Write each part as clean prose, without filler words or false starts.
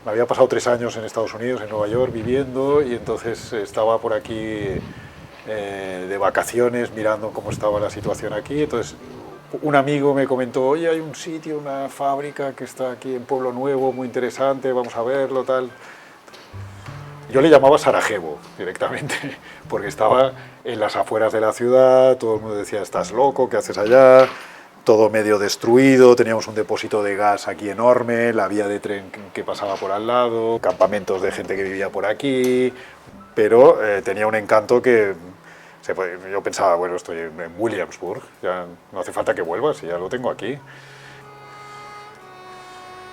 Me había pasado 3 años en Estados Unidos, en Nueva York, viviendo, y entonces estaba por aquí de vacaciones mirando cómo estaba la situación aquí. Entonces un amigo me comentó, oye, hay un sitio, una fábrica que está aquí en Pueblo Nuevo, muy interesante, vamos a verlo, tal. Yo le llamaba Sarajevo directamente, porque estaba en las afueras de la ciudad, todo el mundo decía, estás loco, ¿qué haces allá? Todo medio destruido, teníamos un depósito de gas aquí enorme, la vía de tren que pasaba por al lado, campamentos de gente que vivía por aquí, pero tenía un encanto que yo pensaba, bueno, estoy en Williamsburg, ya no hace falta que vuelvas, ya lo tengo aquí.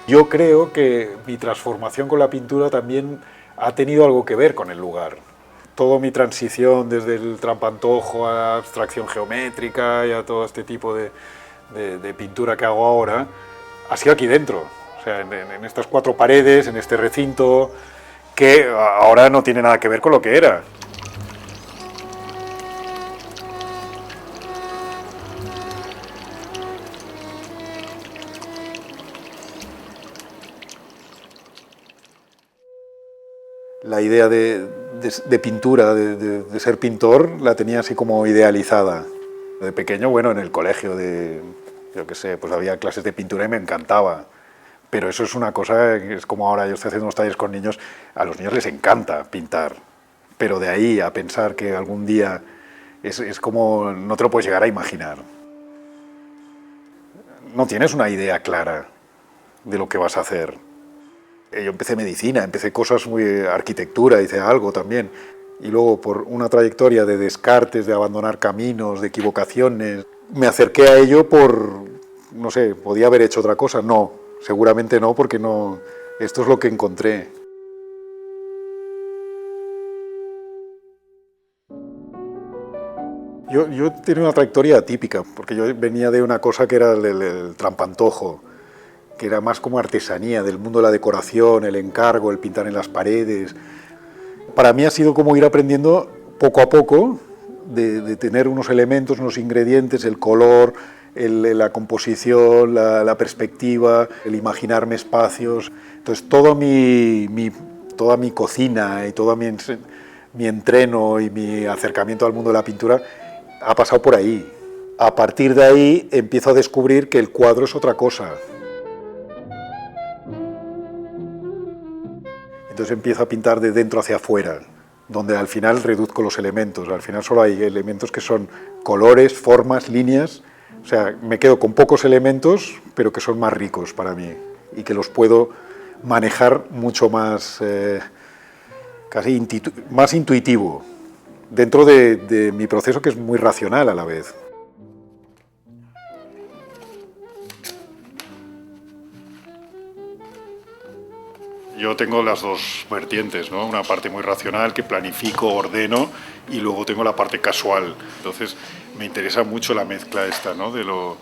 Yo creo que mi transformación con la pintura también ha tenido algo que ver con el lugar. Toda mi transición desde el trampantojo a la abstracción geométrica y a todo este tipo de pintura que hago ahora ha sido aquí dentro, o sea, en estas 4 paredes, en este recinto, que ahora no tiene nada que ver con lo que era. La idea de pintura, de ser pintor, la tenía así como idealizada. De pequeño, bueno, en el colegio, yo qué sé, pues había clases de pintura y me encantaba. Pero eso es una cosa que es como ahora yo estoy haciendo unos talleres con niños, a los niños les encanta pintar. Pero de ahí a pensar que algún día es como no te lo puedes llegar a imaginar. No tienes una idea clara de lo que vas a hacer. Yo empecé medicina, empecé cosas muy arquitectura, hice algo también. Y luego por una trayectoria de descartes, de abandonar caminos, de equivocaciones, me acerqué a ello por, no sé, ¿podía haber hecho otra cosa? No, seguramente no, porque no, esto es lo que encontré. Yo tenía una trayectoria atípica, porque yo venía de una cosa que era el trampantojo, que era más como artesanía, del mundo de la decoración, el encargo, el pintar en las paredes. Para mí ha sido como ir aprendiendo poco a poco de tener unos elementos, unos ingredientes, el color, la composición, la perspectiva, el imaginarme espacios. Entonces toda mi cocina y todo mi entreno y mi acercamiento al mundo de la pintura ha pasado por ahí. A partir de ahí empiezo a descubrir que el cuadro es otra cosa. Entonces empiezo a pintar de dentro hacia afuera, donde al final reduzco los elementos. Al final solo hay elementos que son colores, formas, líneas. O sea, me quedo con pocos elementos, pero que son más ricos para mí y que los puedo manejar mucho más, más intuitivo, dentro de mi proceso que es muy racional a la vez. Yo tengo las dos vertientes, ¿no? Una parte muy racional que planifico, ordeno, y luego tengo la parte casual. Entonces me interesa mucho la mezcla esta, ¿no? de lo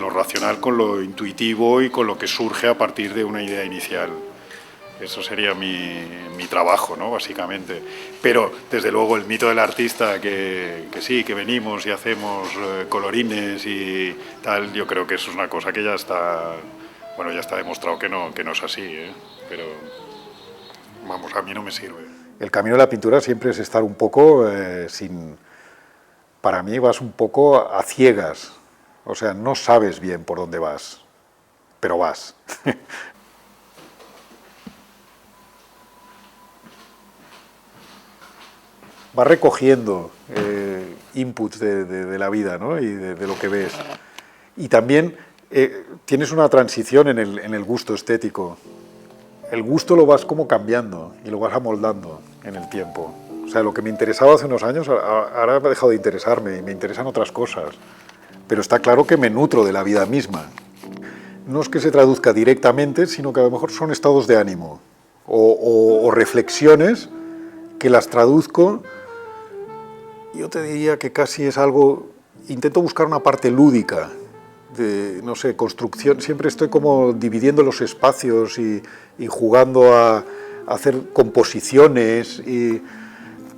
racional con lo intuitivo y con lo que surge a partir de una idea inicial. Eso sería mi trabajo, ¿no? Básicamente. Pero, desde luego, el mito del artista, que sí, que venimos y hacemos colorines y tal, yo creo que eso es una cosa que ya está, bueno, ya está demostrado que no es así, ¿eh? Pero, vamos, a mí no me sirve. El camino de la pintura siempre es estar un poco sin... Para mí vas un poco a ciegas, o sea, no sabes bien por dónde vas, pero vas. Vas recogiendo inputs de la vida, ¿no? Y de lo que ves. Y también tienes una transición en el gusto estético. El gusto lo vas como cambiando y lo vas amoldando en el tiempo. O sea, lo que me interesaba hace unos años ahora ha dejado de interesarme y me interesan otras cosas. Pero está claro que me nutro de la vida misma. No es que se traduzca directamente, sino que a lo mejor son estados de ánimo o reflexiones que las traduzco. Yo te diría que casi es algo... Intento buscar una parte lúdica, de, no sé, construcción. Siempre estoy como dividiendo los espacios y jugando a hacer composiciones y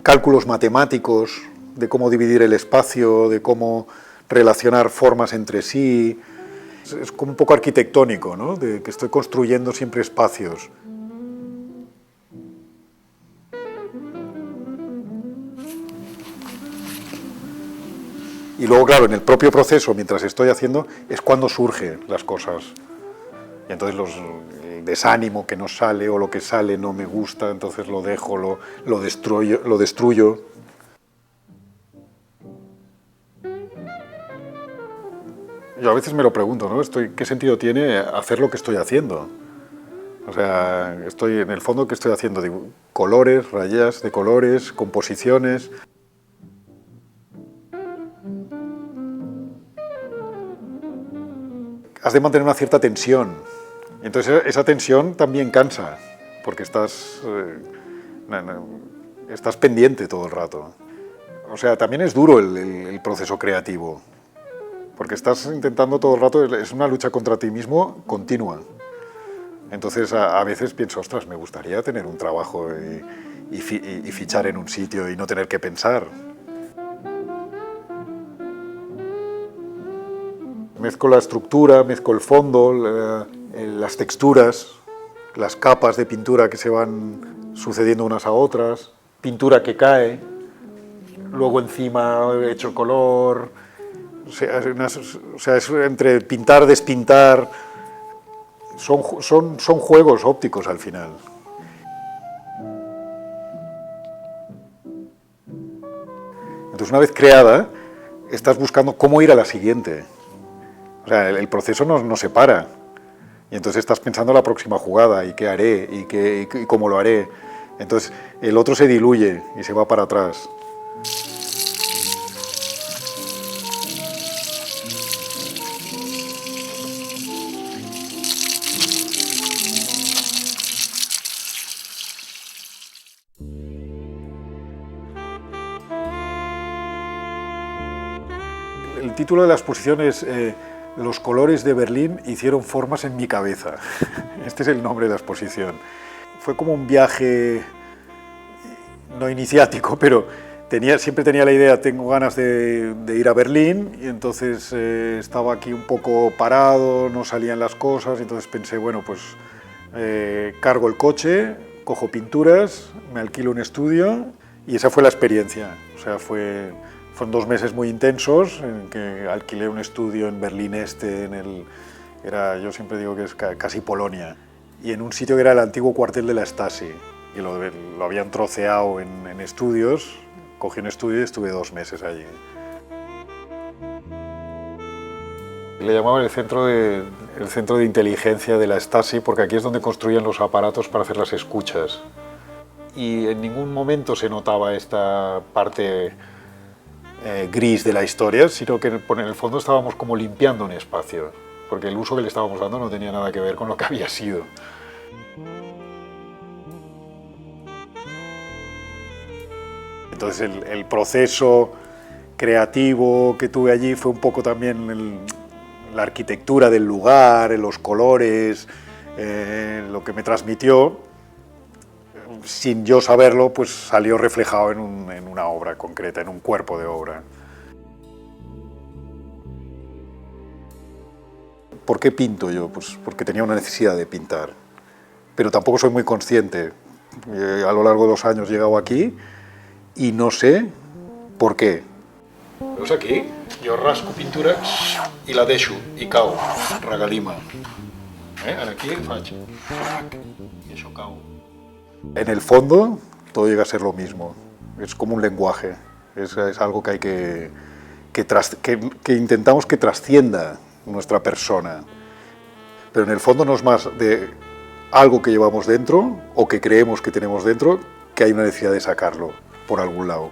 cálculos matemáticos de cómo dividir el espacio, de cómo relacionar formas entre sí. Es como un poco arquitectónico, ¿no? De que estoy construyendo siempre espacios. Y luego, claro, en el propio proceso, mientras estoy haciendo, es cuando surgen las cosas. Y entonces el desánimo que no sale o lo que sale no me gusta, entonces lo dejo, lo destruyo. Yo a veces me lo pregunto, ¿no? ¿Qué sentido tiene hacer lo que estoy haciendo? O sea, en el fondo, ¿qué estoy haciendo? Digo, colores, rayas de colores, composiciones. Has de mantener una cierta tensión. Entonces esa tensión también cansa, porque estás pendiente todo el rato. O sea, también es duro el proceso creativo, porque estás intentando todo el rato, es una lucha contra ti mismo continua. Entonces a veces pienso, ostras, me gustaría tener un trabajo y fichar en un sitio y no tener que pensar. Mezclo la estructura, mezclo el fondo, las texturas, las capas de pintura que se van sucediendo unas a otras, pintura que cae, luego encima he hecho color, o sea, es entre pintar, despintar, son juegos ópticos al final. Entonces una vez creada, estás buscando cómo ir a la siguiente. O sea, el proceso no se para. Y entonces estás pensando la próxima jugada y qué haré y cómo lo haré. Entonces el otro se diluye y se va para atrás. El título de la exposición es Los colores de Berlín hicieron formas en mi cabeza. Este es el nombre de la exposición. Fue como un viaje no iniciático, pero siempre tenía la idea, tengo ganas de ir a Berlín, y entonces estaba aquí un poco parado, no salían las cosas, y entonces pensé, bueno, pues cargo el coche, cojo pinturas, me alquilo un estudio, y esa fue la experiencia. O sea, fueron 2 meses muy intensos en que alquilé un estudio en Berlín Este, yo siempre digo que es casi Polonia, y en un sitio que era el antiguo cuartel de la Stasi, y lo habían troceado en estudios. Cogí un estudio y estuve 2 meses allí. Le llamaban el centro de inteligencia de la Stasi porque aquí es donde construían los aparatos para hacer las escuchas. Y en ningún momento se notaba esta parte gris de la historia, sino que en el fondo estábamos como limpiando un espacio, porque el uso que le estábamos dando no tenía nada que ver con lo que había sido. Entonces el proceso creativo que tuve allí fue un poco también la arquitectura del lugar, los colores, lo que me transmitió, sin yo saberlo, pues salió reflejado en una obra concreta, en un cuerpo de obra. ¿Por qué pinto yo? Pues porque tenía una necesidad de pintar, pero tampoco soy muy consciente. A lo largo de los años he llegado aquí y no sé por qué. Veus aquí? Jo rasco pintura i la deixo, i cau, regalima. Ara aquí faig i això cau. En el fondo todo llega a ser lo mismo, es como un lenguaje, es algo que hay que intentamos que trascienda nuestra persona, pero en el fondo no es más de algo que llevamos dentro o que creemos que tenemos dentro, que hay una necesidad de sacarlo por algún lado.